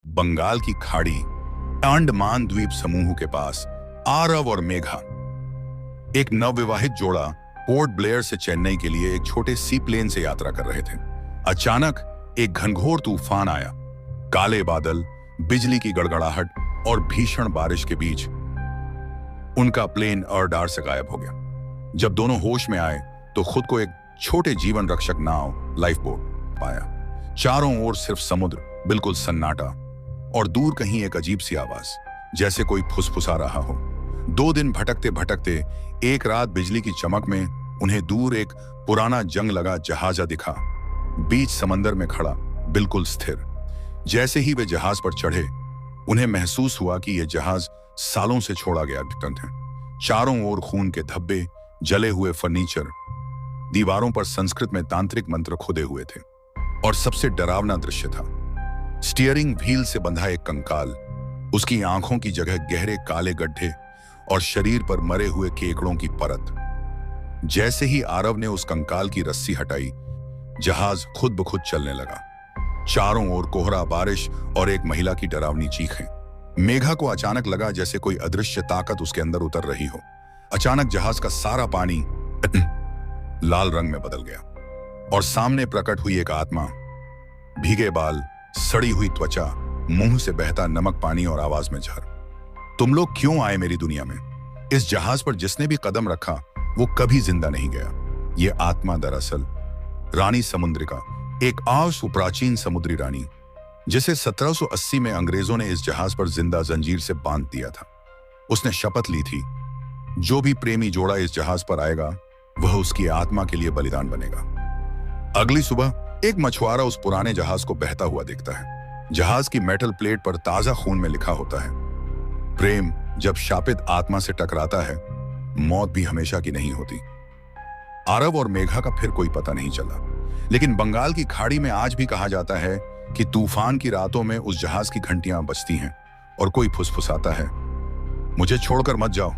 बंगाल की खाड़ी, अंडमान द्वीप समूह के पास आरव और मेघा, एक नवविवाहित जोड़ा, पोर्ट ब्लेयर से चेन्नई के लिए एक छोटे सी प्लेन से यात्रा कर रहे थे। अचानक एक घनघोर तूफान आया। काले बादल, बिजली की गड़गड़ाहट और भीषण बारिश के बीच उनका प्लेन रडार से गायब हो गया। जब दोनों होश में आए तो खुद को एक छोटे जीवन रक्षक नाव, लाइफ बोट पाया। चारों ओर सिर्फ समुद्र, बिल्कुल सन्नाटा, और दूर कहीं एक अजीब सी आवाज, जैसे कोई फुसफुसा रहा हो। 2 दिन भटकते भटकते एक रात बिजली की चमक में उन्हें दूर एक पुराना जंग लगा जहाजा दिखा, बीच समंदर में खड़ा, बिल्कुल स्थिर। जैसे ही वे जहाज पर चढ़े, उन्हें महसूस हुआ कि यह जहाज सालों से छोड़ा गया है। चारों ओर खून के धब्बे, जले हुए फर्नीचर, दीवारों पर संस्कृत में तांत्रिक मंत्र खुदे हुए थे। और सबसे डरावना दृश्य था स्टीयरिंग व्हील से बंधा एक कंकाल, उसकी आंखों की जगह गहरे काले गड्ढे और शरीर पर मरे हुए केकड़ों की परत। जैसे ही आरव ने उस कंकाल की रस्सी हटाई, जहाज खुद ब खुद चलने लगा। चारों ओर कोहरा, बारिश और एक महिला की डरावनी चीखें। मेघा को अचानक लगा जैसे कोई अदृश्य ताकत उसके अंदर उतर रही हो। अचानक जहाज का सारा पानी लाल रंग में बदल गया और सामने प्रकट हुई एक आत्मा, भीगे बाल, सड़ी हुई त्वचा, मुंह से बहता नमक पानी और आवाज में झर। तुम लोग क्यों आए मेरी दुनिया में? इस जहाज पर जिसने भी कदम रखा वो कभी जिंदा नहीं गया। ये आत्मा दरअसल रानी समुद्रिका, एक प्राचीन समुद्री रानी, जिसे 1780 में अंग्रेजों ने इस जहाज पर जिंदा जंजीर से बांध दिया था। उसने शपथ ली थी, जो भी प्रेमी जोड़ा इस जहाज पर आएगा वह उसकी आत्मा के लिए बलिदान बनेगा। अगली सुबह एक मछुआरा उस पुराने जहाज को बहता हुआ देखता है। जहाज की मेटल प्लेट पर ताजा खून में लिखा होता है, प्रेम जब शापित आत्मा से टकराता है, मौत भी हमेशा की नहीं होती। आरव और मेघा का फिर कोई पता नहीं चला, लेकिन बंगाल की खाड़ी में आज भी कहा जाता है कि तूफान की रातों में उस जहाज की घंटियां बजती हैं और कोई फुसफुसाता है, मुझे छोड़कर मत जाओ।